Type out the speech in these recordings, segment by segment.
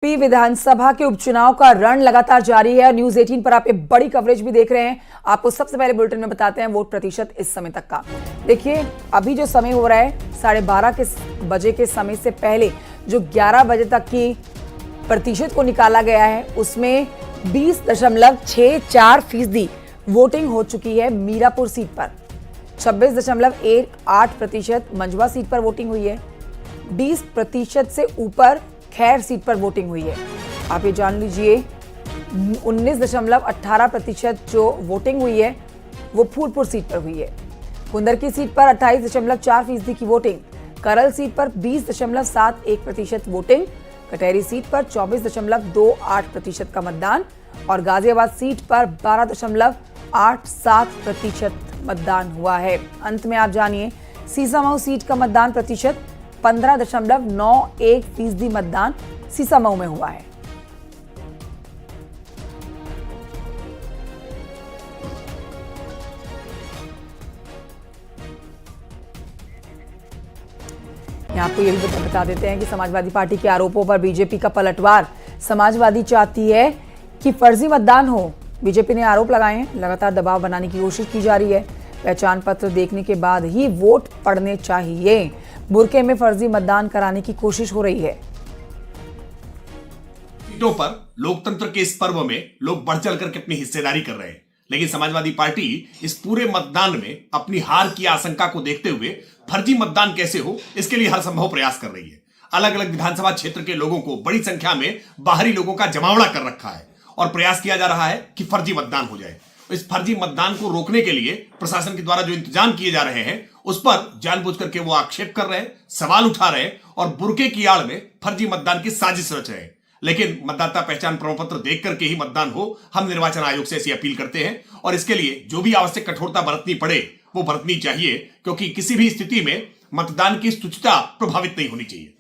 UP विधानसभा के उपचुनाव का रण लगातार जारी है। न्यूज 18 पर आप एक बड़ी कवरेज भी देख रहे हैं। आपको सबसे पहले बुलेटिन में बताते हैं वोट प्रतिशत इस समय तक का। देखिए अभी जो समय हो रहा है 12:30 बजे के समय से पहले जो 11 बजे तक की प्रतिशत को निकाला गया है उसमें 20.64% वोटिंग हो चुकी है। मीरापुर सीट पर 26.18% मंझवा सीट पर वोटिंग हुई है। 20% से ऊपर खैर सीट पर वोटिंग हुई है। आप ये जान लीजिए 19.18% जो वोटिंग हुई है वो फूलपुर सीट पर हुई है। कुंदरकी सीट पर 28.4% की वोटिंग, करल सीट पर 20.71% वोटिंग, कटहरी सीट पर 24.28% का मतदान और गाजियाबाद सीट पर 12.87% मतदान हुआ है। अंत में आप जानिए सीसामऊ सीट का मतदान प्रतिशत 15.91% मतदान सीसामऊ में हुआ है। आपको ये भी बता देते हैं कि समाजवादी पार्टी के आरोपों पर बीजेपी का पलटवार। समाजवादी चाहती है कि फर्जी मतदान हो। बीजेपी ने आरोप लगाए हैं, लगातार दबाव बनाने की कोशिश की जा रही है। पहचान पत्र देखने के बाद ही वोट पड़ने चाहिए। बुरके में फर्जी मतदान कराने की कोशिश हो रही है। सीटों पर लोकतंत्र के इस पर्व में लोग बढ़ चढ़ करके अपनी हिस्सेदारी कर रहे हैं, लेकिन समाजवादी पार्टी इस पूरे मतदान में अपनी हार की आशंका को देखते हुए फर्जी मतदान कैसे हो इसके लिए हर संभव प्रयास कर रही है। अलग अलग विधानसभा क्षेत्र के लोगों को बड़ी संख्या में बाहरी लोगों का जमावड़ा कर रखा है और प्रयास किया जा रहा है कि फर्जी मतदान हो जाए। इस फर्जी मतदान को रोकने के लिए प्रशासन के द्वारा जो इंतजाम किए जा रहे हैं उस पर जानबूझ करके वो आक्षेप कर रहे हैं, सवाल उठा रहे हैं और बुरके की आड़ में फर्जी मतदान की साजिश रच रहे हैं। लेकिन मतदाता पहचान प्रमाण पत्र देख करके ही मतदान हो, हम निर्वाचन आयोग से ऐसी अपील करते हैं और इसके लिए जो भी आवश्यक कठोरता बरतनी पड़े वो बरतनी चाहिए, क्योंकि किसी भी स्थिति में मतदान की शुचिता प्रभावित नहीं होनी चाहिए।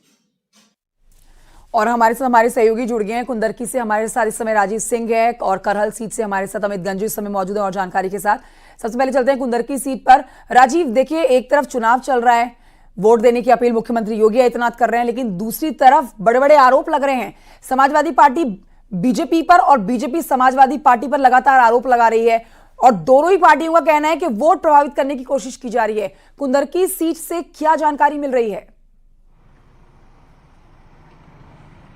और हमारे साथ हमारे सहयोगी जुड़ गए हैं। कुंदरकी से हमारे साथ इस समय राजीव सिंह है और करहल सीट से हमारे साथ अमित गंजू इस समय मौजूद है और जानकारी के साथ। सबसे पहले चलते हैं कुंदरकी सीट पर। राजीव, देखिए एक तरफ चुनाव चल रहा है, वोट देने की अपील मुख्यमंत्री योगी आदित्यनाथ कर रहे हैं, लेकिन दूसरी तरफ बड़े बड़े आरोप लग रहे हैं। समाजवादी पार्टी बीजेपी पर और बीजेपी समाजवादी पार्टी पर लगातार आरोप लगा रही है और दोनों ही पार्टियों का कहना है कि वोट प्रभावित करने की कोशिश की जा रही है। कुंदरकी सीट से क्या जानकारी मिल रही है?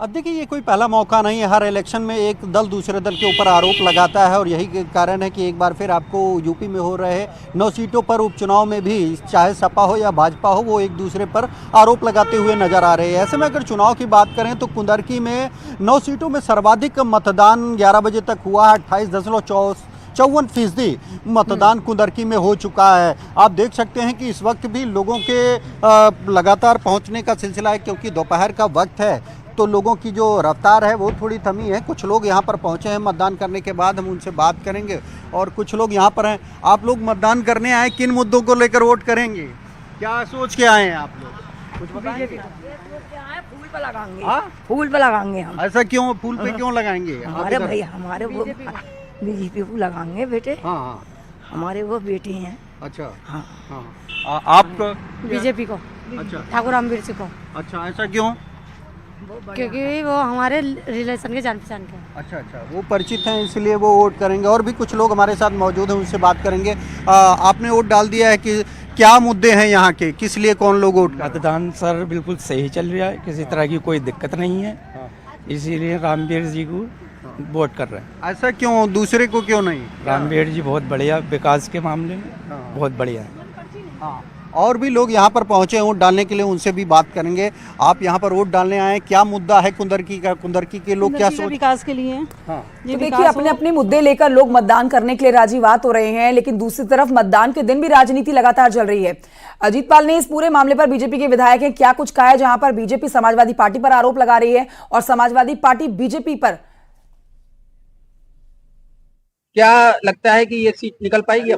अब देखिए ये कोई पहला मौका नहीं है। हर इलेक्शन में एक दल दूसरे दल के ऊपर आरोप लगाता है और यही कारण है कि एक बार फिर आपको यूपी में हो रहे 9 सीटों पर उपचुनाव में भी चाहे सपा हो या भाजपा हो वो एक दूसरे पर आरोप लगाते हुए नजर आ रहे हैं। ऐसे में अगर चुनाव की बात करें तो कुंदरकी में 9 सीटों में सर्वाधिक मतदान 11 बजे तक हुआ है। 28.54% मतदान कुंदरकी में हो चुका है। आप देख सकते हैं कि इस वक्त भी लोगों के लगातार पहुँचने का सिलसिला है, क्योंकि दोपहर का वक्त है तो लोगों की जो रफ्तार है वो थोड़ी थमी है। कुछ लोग यहाँ पर पहुँचे हैं मतदान करने के बाद, हम उनसे बात करेंगे। और कुछ लोग यहाँ पर हैं। आप लोग मतदान करने आए, किन मुद्दों को लेकर वोट करेंगे, क्या सोच के आए हैं आप लोग, कुछ बताएंगे? फूल पे लगाएंगे। फूल पे लगाएंगे हम। ऐसा क्यों? फूल पे क्यों लगाएंगे? हमारे भैया हमारे वो बीजेपी को लगाएंगे बेटे। हाँ, हमारे वो बेटे हैं। अच्छा, हाँ हाँ। आप बीजेपी को? अच्छा, ठाकुर रामवीर सिंह को। अच्छा, ऐसा क्यों? क्योंकि वो हमारे रिलेशन के जान पहचान के। अच्छा, वो परिचित हैं इसलिए वो वोट करेंगे। और भी कुछ लोग हमारे साथ मौजूद हैं, उनसे बात करेंगे। आपने वोट डाल दिया है कि क्या मुद्दे हैं यहाँ के, किस लिए कौन लोग वोट? मतदान सर बिल्कुल सही चल रहा है, किसी तरह की कोई दिक्कत नहीं है, इसीलिए रामवीर जी को वोट कर रहे हैं। ऐसा क्यों, दूसरे को क्यों नहीं? रामवीर जी बहुत बढ़िया, विकास के मामले में बहुत बढ़िया है। और भी लोग यहाँ पर पहुँचे हैं वोट डालने के लिए, उनसे भी बात करेंगे। आप यहाँ पर वोट डालने आए, क्या मुद्दा है कुंदरकी का? कुंदरकी के लोग क्या सोच? विकास के लिए। तो देखिए अपने अपने मुद्दे लेकर लोग मतदान करने के लिए राजीवात हो रहे हैं, लेकिन दूसरी तरफ मतदान के दिन भी राजनीति लगातार चल रही है। अजीत पाल ने इस पूरे मामले पर बीजेपी के विधायक हैं, क्या कुछ कहा है, जहां पर बीजेपी समाजवादी पार्टी पर आरोप लगा रही है और समाजवादी पार्टी बीजेपी पर। क्या लगता है कि ये सीट निकल पाएगी?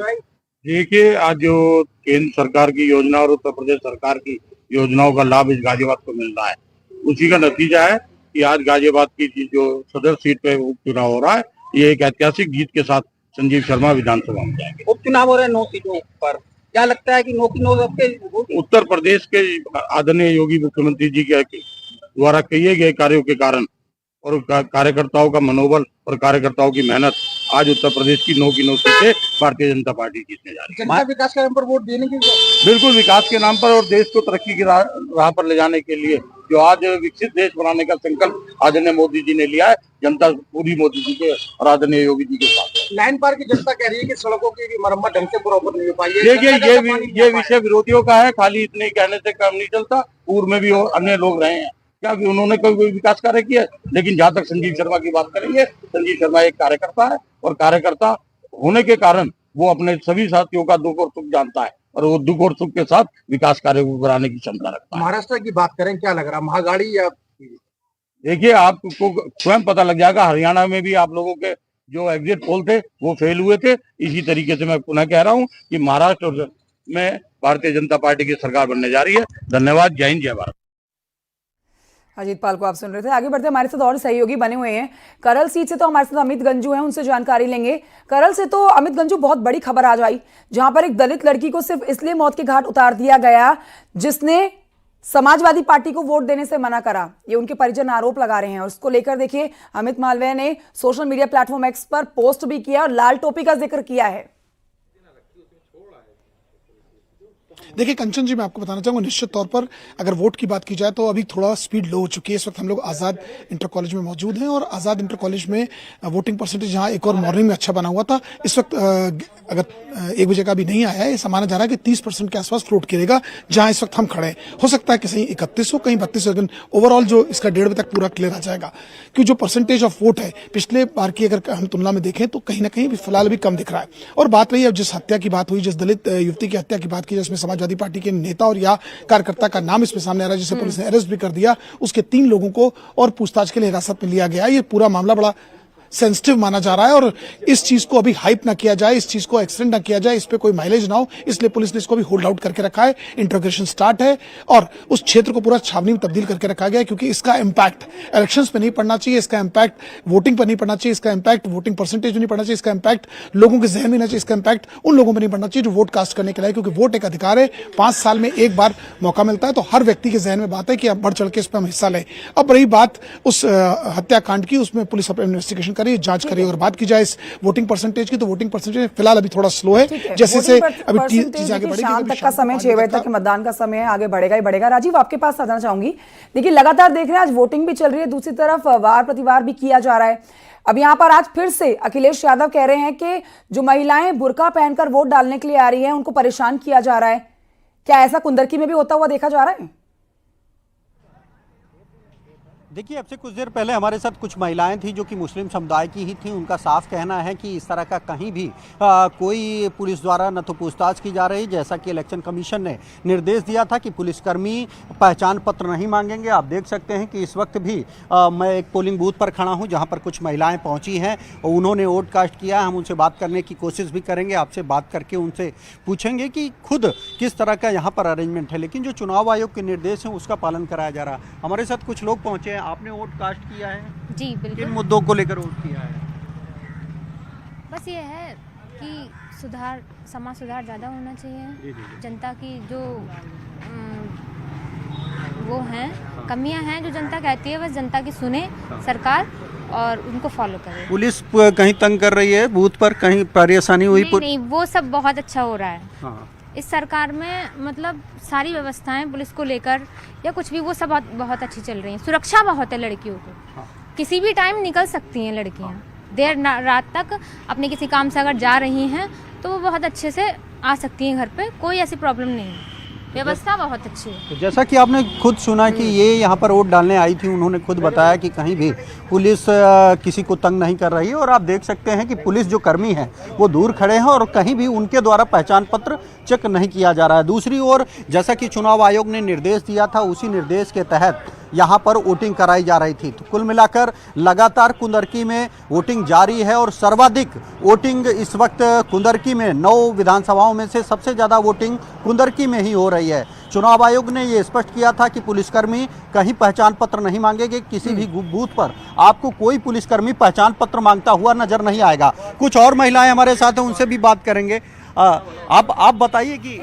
देखिए आज जो केंद्र सरकार की योजना और उत्तर प्रदेश सरकार की योजनाओं का लाभ इस गाजियाबाद को मिल रहा है, उसी का नतीजा है कि आज गाजियाबाद की जो सदर सीट पे उपचुनाव हो रहा है, ये एक ऐतिहासिक जीत के साथ संजीव शर्मा विधानसभा में जाएंगे। उपचुनाव हो रहे हैं 9 सीटों पर, क्या लगता है कि 9 की 9 उत्तर प्रदेश के आदरणीय योगी मुख्यमंत्री जी के द्वारा किए गए कार्यों के कारण और कार्यकर्ताओं का मनोबल और कार्यकर्ताओं की मेहनत आज उत्तर प्रदेश की 9 सीटें भारतीय जनता पार्टी जीतने जा रही है। जनता विकास के नाम पर वोट देने की बिल्कुल विकास के नाम पर और देश को तरक्की की राह पर ले जाने के लिए जो आज विकसित देश बनाने का संकल्प आदरणीय मोदी जी ने लिया है, जनता पूरी मोदी जी के और आदरणीय योगी जी के साथ। लाइन पार की जनता कह रही है कि सड़कों की मरम्मत ढंग से बराबर नहीं हो पाई है। देखिए ये विषय विरोधियों का है, खाली इतने कहने से काम नहीं चलता। पूर्व में भी और अन्य लोग रहे हैं क्या कि उन्होंने कोई विकास कार्य किया, लेकिन जहां तक संजीव शर्मा की बात करेंगे, संजीव शर्मा एक कार्यकर्ता है और कार्यकर्ता होने के कारण वो अपने सभी साथियों का दुख और सुख जानता है और वो दुख और सुख के साथ विकास कार्य को कराने की क्षमता रखता है। महाराष्ट्र की बात करें, क्या लग रहा है महागाड़ी या? देखिए आपको स्वयं पता लग जाएगा, हरियाणा में भी आप लोगों के जो एग्जिट पोल थे वो फेल हुए थे। इसी तरीके से मैं पुनः कह रहा हूँ कि महाराष्ट्र में भारतीय जनता पार्टी की सरकार बनने जा रही है। धन्यवाद। जय हिंद, जय भारत। अजीत पाल को आप सुन रहे थे। आगे बढ़ते हमारे साथ और सहयोगी बने हुए हैं। करल सीट से तो हमारे साथ अमित गंजू हैं, उनसे जानकारी लेंगे। करल से तो अमित गंजू, बहुत बड़ी खबर आज आई जहां पर एक दलित लड़की को सिर्फ इसलिए मौत के घाट उतार दिया गया जिसने समाजवादी पार्टी को वोट देने से मना करा। ये उनके परिजन आरोप लगा रहे हैं और उसको लेकर देखिए अमित मालवीय ने सोशल मीडिया प्लेटफॉर्म एक्स पर पोस्ट भी किया और लाल टोपी का जिक्र किया है। देखिए कंचन जी, मैं आपको बताना चाहूंगा, निश्चित तौर पर अगर वोट की बात की जाए तो अभी थोड़ा स्पीड लो हो चुकी है। इस वक्त हम लोग आज़ाद इंटर कॉलेज में मौजूद हैं और आज़ाद इंटर कॉलेज में वोटिंग परसेंटेज जहां एक और मॉर्निंग में अच्छा बना हुआ था, इस वक्त अगर 1 बजे का भी नहीं आया है, ये माना जा रहा है कि 30% के आसपास फ्लोट करेगा जहां इस वक्त हम खड़े हैं। हो सकता है कि कहीं 31 हो, कहीं 32 हो, लेकिन ओवरऑल जो इसका 1:30 बजे तक पूरा क्लियर आ जाएगा। क्योंकि जो परसेंटेज ऑफ वोट है पिछले बार की अगर हम तुलना में देखें तो कहीं ना कहीं भी फिलहाल भी कम दिख रहा है। और बात रही है जिस हत्या की बात हुई, जिस दलित युवती की हत्या की बात की जिसमें समाजवादी पार्टी के नेता और या कार्यकर्ता का नाम इसमें सामने आ रहा है, जिसे पुलिस ने अरेस्ट भी कर दिया, उसके 3 लोगों को और पूछताछ के लिए हिरासत में लिया गया। ये पूरा मामला बड़ा सेंसिटिव माना जा रहा है और इस चीज को अभी हाइप ना किया जाए, इस चीज को एक्सटेंड ना किया जाए, इस पे कोई माइलेज ना हो, इसलिए पुलिस ने इसको भी होल्ड आउट करके रखा है। इंट्रोगेशन स्टार्ट है और उस क्षेत्र को पूरा छावनी में तब्दील करके रखा गया है, क्योंकि इसका इम्पैक्ट इलेक्शंस पे नहीं पड़ना चाहिए, इसका इम्पैक्ट वोटिंग पर नहीं पड़ना चाहिए, इसका इम्पैक्ट वोटिंग परसेंटेज में नहीं पड़ना चाहिए, इसका इम्पैक्ट लोगों के जहन में नहीं चाहिए, इसका इम्पैक्ट उन लोगों पर नहीं पड़ना चाहिए जो वोट कास्ट करने के लिए, क्योंकि वोट एक अधिकार है। 5 साल में एक बार मौका मिलता है, तो हर व्यक्ति के जहन में बात है कि अब बढ़ चढ़ के इस पर हम हिस्सा लें। अब रही बात उस हत्याकांड की, उसमें पुलिस अपनी इन्वेस्टिगेशन करी, जांच करी। और बात की जाए इस वोटिंग परसेंटेज की, तो वोटिंग परसेंटेज फिलहाल अभी थोड़ा स्लो है, जैसे से अभी चीजें आगे बढ़ेगी। शाम तक का समय, 6 बजे तक मतदान का समय है, आगे बढ़ेगा ही बढ़ेगा। राजीव, आपके पास आना चाहूंगी। देखिए लगातार देख रहे हैं आज वोटिंग भी चल रही है, दूसरी तरफ वार प्रतिवार भी किया जा रहा है। अब यहाँ पर आज फिर से अखिलेश यादव कह रहे हैं कि जो महिलाएं बुर्का पहनकर वोट डालने के लिए आ रही हैं उनको परेशान किया जा रहा है। क्या ऐसा कुंदरकी में भी होता हुआ देखा जा रहा है? देखिए, अब से कुछ देर पहले हमारे साथ कुछ महिलाएं थी जो कि मुस्लिम समुदाय की ही थी। उनका साफ कहना है कि इस तरह का कहीं भी कोई पुलिस द्वारा न तो पूछताछ की जा रही, जैसा कि इलेक्शन कमीशन ने निर्देश दिया था कि पुलिसकर्मी पहचान पत्र नहीं मांगेंगे। आप देख सकते हैं कि इस वक्त भी मैं एक पोलिंग बूथ पर खड़ा हूं जहां पर कुछ महिलाएं पहुंची हैं और उन्होंने वोट कास्ट किया। हम उनसे बात करने की कोशिश भी करेंगे, आपसे बात करके उनसे पूछेंगे कि खुद किस तरह का यहाँ पर अरेंजमेंट है। लेकिन जो चुनाव आयोग के निर्देश हैं उसका पालन कराया जा रहा है। हमारे साथ कुछ लोग पहुँचे हैं। आपने वोट कास्ट किया है? जी बिल्कुल। किन मुद्दों को लेकर वोट किया है? बस ये है कि सुधार, समाज सुधार ज़्यादा होना चाहिए। जनता की जो वो हैं कमियां हैं जो जनता कहती है, बस जनता की सुने सरकार और उनको फॉलो करे। पुलिस कहीं तंग कर रही है बूथ पर, कहीं परेशानी हुई? नहीं, वो सब बहुत अच्छा हो रहा है। हाँ। इस सरकार में मतलब सारी व्यवस्थाएं पुलिस को लेकर या कुछ भी वो सब बहुत अच्छी चल रही हैं। सुरक्षा बहुत है लड़कियों को। हाँ। किसी भी टाइम निकल सकती हैं लड़कियां। देर रात तक अपने किसी काम से अगर जा रही हैं तो वो बहुत अच्छे से आ सकती हैं घर पे, कोई ऐसी प्रॉब्लम नहीं है। व्यवस्था बहुत अच्छी है। तो जैसा कि आपने खुद सुना कि ये यहाँ पर वोट डालने आई थी, उन्होंने खुद बताया कि कहीं भी पुलिस किसी को तंग नहीं कर रही है। और आप देख सकते हैं कि पुलिस जो कर्मी हैं वो दूर खड़े हैं और कहीं भी उनके द्वारा पहचान पत्र चेक नहीं किया जा रहा है। दूसरी ओर जैसा कि चुनाव आयोग ने निर्देश दिया था, उसी निर्देश के तहत यहाँ पर वोटिंग कराई जा रही थी। तो कुल मिलाकर लगातार कुंदरकी में वोटिंग जारी है और सर्वाधिक वोटिंग इस वक्त कुंदरकी में 9 विधानसभाओं में से सबसे ज़्यादा वोटिंग कुंदरकी में ही हो रही है। चुनाव आयोग ने ये स्पष्ट किया था कि पुलिसकर्मी कहीं पहचान पत्र नहीं मांगेंगे। किसी भी बूथ पर आपको कोई पुलिसकर्मी पहचान पत्र मांगता हुआ नजर नहीं आएगा। कुछ और महिलाएं हमारे साथ हैं, उनसे भी बात करेंगे। आप बताइए कि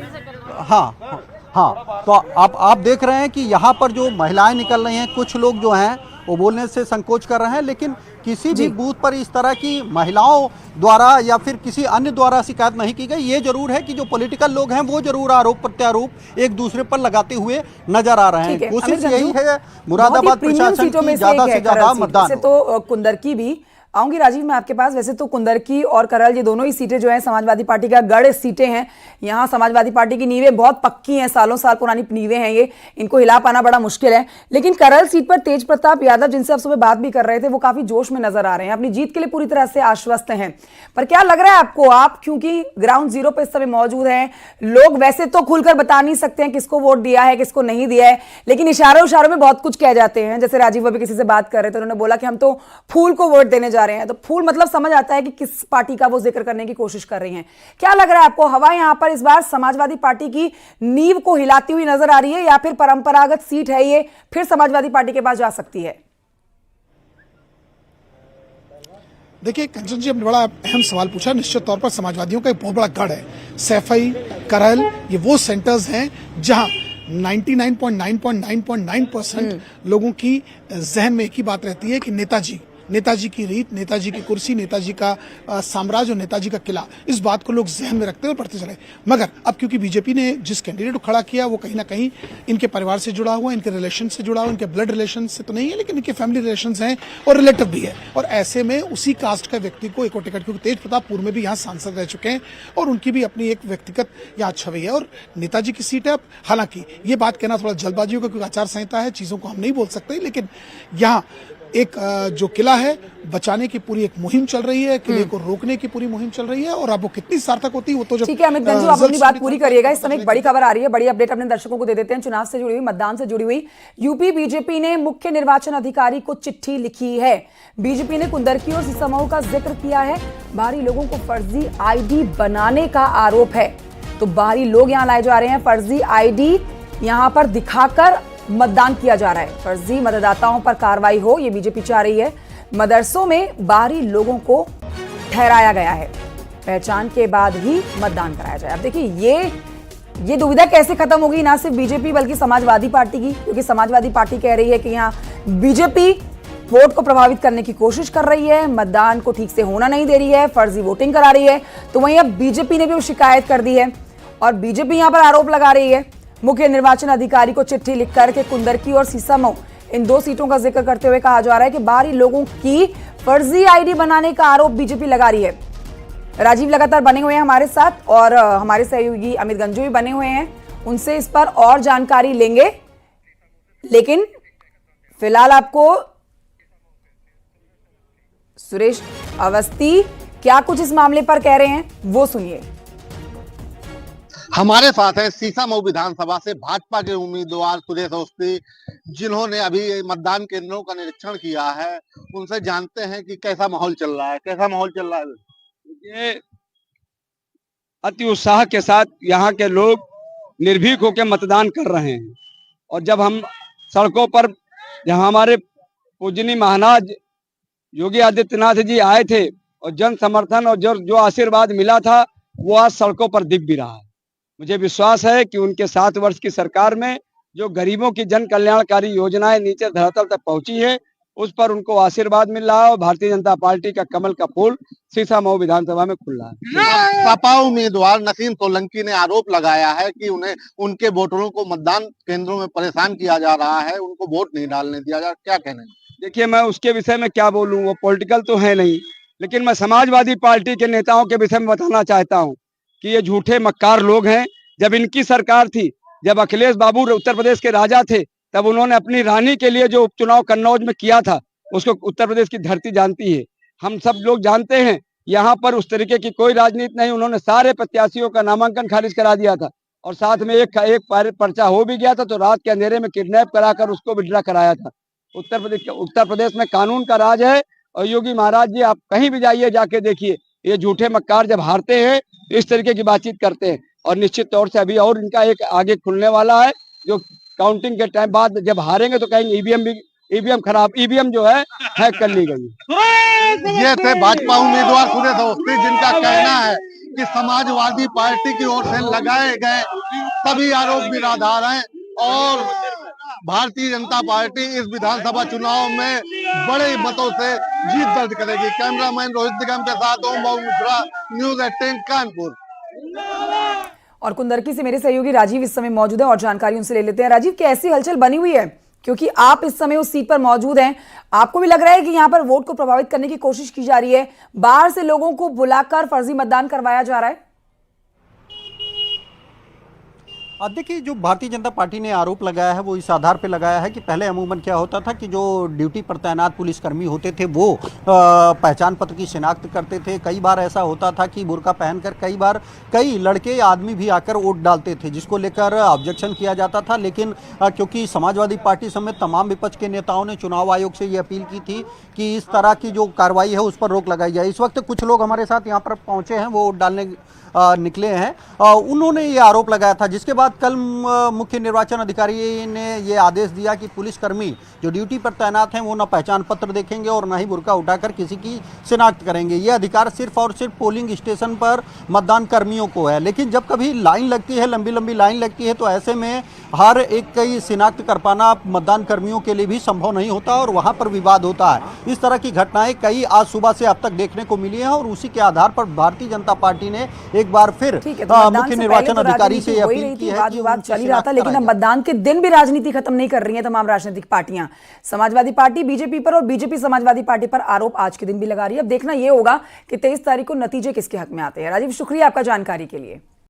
हाँ, तो आप देख रहे हैं कि यहाँ पर जो महिलाएं निकल रही हैं, कुछ लोग जो हैं वो बोलने से संकोच कर रहे हैं। लेकिन किसी भी बूथ पर इस तरह की महिलाओं द्वारा या फिर किसी अन्य द्वारा शिकायत नहीं की गई। ये जरूर है कि जो पॉलिटिकल लोग हैं वो जरूर आरोप प्रत्यारोप एक दूसरे पर लगाते हुए नजर आ रहे हैं। कोशिश यही है मुरादाबाद प्रशासन की ज्यादा से ज्यादा मतदान। तो कुंदरकी भी आऊंगी राजीव मैं आपके पास। वैसे तो कुंदरकी और करल ये दोनों ही सीटें जो हैं समाजवादी पार्टी का गढ़ सीटें हैं। यहाँ समाजवादी पार्टी की नींवें बहुत पक्की हैं, सालों साल पुरानी नींवें हैं, ये इनको हिला पाना बड़ा मुश्किल है। लेकिन करल सीट पर तेज प्रताप यादव, जिनसे आप सुबह बात भी कर रहे थे, वो काफी जोश में नजर आ रहे हैं, अपनी जीत के लिए पूरी तरह से आश्वस्त हैं। पर क्या लग रहा है आपको, आप क्योंकि ग्राउंड जीरो पर इस समय मौजूद हैं, लोग वैसे तो खुलकर बता नहीं सकते हैं किसको वोट दिया है किसको नहीं दिया है, लेकिन इशारों इशारों में बहुत कुछ कह जाते हैं। जैसे राजीव अभी किसी से बात कर रहे थे, उन्होंने बोला कि हम तो फूल को वोट देने जा रहे हैं। तो फूल मतलब समझ आता है कि किस पार्टी का वो जिक्र करने की कोशिश कर रही हैं। क्या लग रहा है आपको, हवा यहां पर इस बार समाजवादी पार्टी की नींव को हिलाती हुई नजर आ रही है, या फिर परंपरागत सीट है ये फिर समाजवादी पार्टी के पास जा सकती है? देखिए कंचन जी, आपने बड़ा अहम सवाल पूछा। निश्चित तौर पर समाजवादियों का एक बहुत बड़ा गढ़ है। सैफई, करहल, ये वो सेंटर्स हैं जहां 99.9% लोगों की जहन में एक ही बात रहती है कि नेताजी की रीत, नेताजी की कुर्सी, नेताजी का साम्राज्य और नेताजी का किला, इस बात को लोग जहन में रखते हैं और पढ़ते चले। मगर अब क्योंकि बीजेपी ने जिस कैंडिडेट को खड़ा किया वो कहीं ना कहीं इनके परिवार से जुड़ा हुआ, इनके रिलेशन से जुड़ा हुआ, इनके ब्लड रिलेशन से तो नहीं है लेकिन इनके फैमिली रिलेशन हैं और रिलेटिव भी है। और ऐसे में उसी कास्ट का व्यक्ति को एक और टिकट, क्योंकि तेज प्रताप पूर्व में भी यहाँ सांसद रह चुके हैं और उनकी भी अपनी एक व्यक्तिगत यहाँ छवि है और नेताजी की सीट है। हालांकि ये बात कहना थोड़ा जल्दबाजी होगा क्योंकि आचार संहिता है, चीजों को हम नहीं बोल सकते, लेकिन यहाँ एक जो किला है बचाने की पूरी एक मुहिम चल रही है, किले को रोकने की पूरी मुहिम चल रही है। और अब वो कितनी सार्थक होती है वो तो जब ठीक है अमित गंजू, आप अपनी बात पूरी करिएगा। इस समय एक बड़ी खबर आ रही है, बड़ी अपडेट अपने दर्शकों को दे देते हैं। चुनाव से जुड़ी हुई, मतदान से जुड़ी हुई, यूपी बीजेपी ने मुख्य निर्वाचन अधिकारी को चिट्ठी लिखी है। बीजेपी ने कुंदरकी और सिसमऊ का जिक्र किया है। बाहरी लोगों को फर्जी आईडी बनाने का आरोप है, तो बाहरी लोग यहाँ लाए जा रहे हैं, फर्जी आईडी यहाँ पर दिखाकर मतदान किया जा रहा है। फर्जी मतदाताओं पर कार्रवाई हो, ये बीजेपी चाह रही है। मदरसों में बाहरी लोगों को ठहराया गया है, पहचान के बाद ही मतदान कराया जाए। अब देखिए ये दुविधा कैसे खत्म होगी, ना सिर्फ बीजेपी बल्कि समाजवादी पार्टी की, क्योंकि समाजवादी पार्टी कह रही है कि यहाँ बीजेपी वोट को प्रभावित करने की कोशिश कर रही है, मतदान को ठीक से होना नहीं दे रही है, फर्जी वोटिंग करा रही है। तो वहीं अब बीजेपी ने भी वो शिकायत कर दी है और बीजेपी यहां पर आरोप लगा रही है। मुख्य निर्वाचन अधिकारी को चिट्ठी लिखकर के कुंदरकी और सिसमऊ इन दो सीटों का जिक्र करते हुए कहा जा रहा है कि बाहरी लोगों की फर्जी आईडी बनाने का आरोप बीजेपी लगा रही है। राजीव लगातार बने हुए हैं हमारे साथ और हमारे सहयोगी अमित गंजू भी बने हुए हैं, उनसे इस पर और जानकारी लेंगे। लेकिन फिलहाल आपको सुरेश अवस्थी क्या कुछ इस मामले पर कह रहे हैं वो सुनिए। हमारे साथ है सीसामऊ विधानसभा से भाजपा के उम्मीदवार सुरेश अवस्थी, जिन्होंने अभी मतदान केंद्रों का निरीक्षण किया है। उनसे जानते हैं कि कैसा माहौल चल रहा है। कैसा माहौल चल रहा है? ये अति उत्साह के साथ यहाँ के लोग निर्भीक होकर मतदान कर रहे हैं। और जब हम सड़कों पर, जहाँ हमारे पूजनीय महाराज योगी आदित्यनाथ जी आए थे और जन समर्थन और जो आशीर्वाद मिला था वो आज सड़कों पर दिख भी रहा है। मुझे विश्वास है कि उनके 7 वर्ष की सरकार में जो गरीबों की जन कल्याणकारी योजनाएं नीचे धरातल तक पहुंची है, उस पर उनको आशीर्वाद मिल रहा है और भारतीय जनता पार्टी का कमल का फूल सीसामऊ विधानसभा में खुल रहा है। सपा उम्मीदवार नसीम सोलंकी ने आरोप लगाया है कि उन्हें उनके वोटरों को मतदान केंद्रों में परेशान किया जा रहा है, उनको वोट नहीं डालने दिया जा रहा। क्या कहना है? देखिए, मैं उसके विषय में क्या बोलूं, वो पॉलिटिकल तो है नहीं, लेकिन मैं समाजवादी पार्टी के नेताओं के विषय में बताना चाहता हूं कि ये झूठे मक्कार लोग हैं। जब इनकी सरकार थी, जब अखिलेश बाबू उत्तर प्रदेश के राजा थे, तब उन्होंने अपनी रानी के लिए जो उपचुनाव कन्नौज में किया था, उसको उत्तर प्रदेश की धरती जानती है, हम सब लोग जानते हैं। यहाँ पर उस तरीके की कोई राजनीति नहीं। उन्होंने सारे प्रत्याशियों का नामांकन खारिज करा दिया था और साथ में एक पर्चा हो भी गया था तो रात के अंधेरे में किडनैप कराकर उसको विड्रा कराया था। उत्तर प्रदेश में कानून का राज है। और योगी महाराज जी, आप कहीं भी जाइए, जाके देखिए, ये झूठे मक्कार जब हारते हैं इस तरीके की बातचीत करते हैं। और निश्चित तौर से अभी और इनका एक आगे खुलने वाला है, जो काउंटिंग के टाइम बाद जब हारेंगे तो कहेंगे ईवीएम खराब, ईवीएम जो है हैक कर ली गई। ये थे भाजपा उम्मीदवार सुरेश अवस्थी, जिनका कहना है कि समाजवादी पार्टी की ओर से लगाए गए सभी आरोप निराधार हैं और भारतीय जनता पार्टी इस विधानसभा चुनाव में बड़े मतों से जीत दर्ज करेगी। कैमरामैन रोहित निगम के साथ ओम बाबू मिश्रा, न्यूज़ 18 कानपुर। और कुंदरकी से मेरे सहयोगी राजीव इस समय मौजूद है और जानकारी उनसे ले लेते हैं। राजीव, कैसी हलचल बनी हुई है, क्योंकि आप इस समय उस सीट पर मौजूद हैं, आपको भी लग रहा है कि यहां पर वोट को प्रभावित करने की कोशिश की जा रही है, बाहर से लोगों को बुलाकर फर्जी मतदान करवाया जा रहा है? देखिए, जो भारतीय जनता पार्टी ने आरोप लगाया है वो इस आधार पे लगाया है कि पहले अमूमन क्या होता था कि जो ड्यूटी पर तैनात पुलिसकर्मी होते थे वो पहचान पत्र की शिनाख्त करते थे। कई बार ऐसा होता था कि बुर्का पहनकर कई लड़के आदमी भी आकर वोट डालते थे, जिसको लेकर ऑब्जेक्शन किया जाता था। लेकिन क्योंकि समाजवादी पार्टी समेत तमाम विपक्ष के नेताओं ने चुनाव आयोग से ये अपील की थी कि इस तरह की जो कार्रवाई है उस पर रोक लगाई जाए। इस वक्त कुछ लोग हमारे साथ यहाँ पर पहुँचे हैं, वो वोट डालने निकले हैं। उन्होंने ये आरोप लगाया था, जिसके बाद कल मुख्य निर्वाचन अधिकारी ने ये आदेश दिया कि पुलिसकर्मी जो ड्यूटी पर तैनात हैं वो न पहचान पत्र देखेंगे और न ही बुर्का उठाकर किसी की शिनाख्त करेंगे। ये अधिकार सिर्फ और सिर्फ पोलिंग स्टेशन पर मतदान कर्मियों को है। लेकिन जब कभी लाइन लगती है, लंबी लंबी लाइन लगती है, तो ऐसे में हर एक की शिनाख्त कर पाना मतदान कर्मियों के लिए भी संभव नहीं होता और वहां पर विवाद होता है। इस तरह की घटनाएं कई आज सुबह से अब तक देखने को मिली हैं और उसी के आधार पर भारतीय जनता पार्टी ने एक बार फिर मुख्य निर्वाचन अधिकारी से अपील की है कि विवाद चल ही रहा था, लेकिन अब मतदान के दिन भी राजनीति खत्म नहीं कर रही है तमाम राजनीतिक पार्टियां। समाजवादी पार्टी बीजेपी पर और बीजेपी समाजवादी पार्टी पर आरोप आज के दिन भी लगा रही है। अब देखना यह होगा कि 23 तारीख को नतीजे किसके हक में आते हैं। राजीव, शुक्रिया आपका जानकारी के लिए।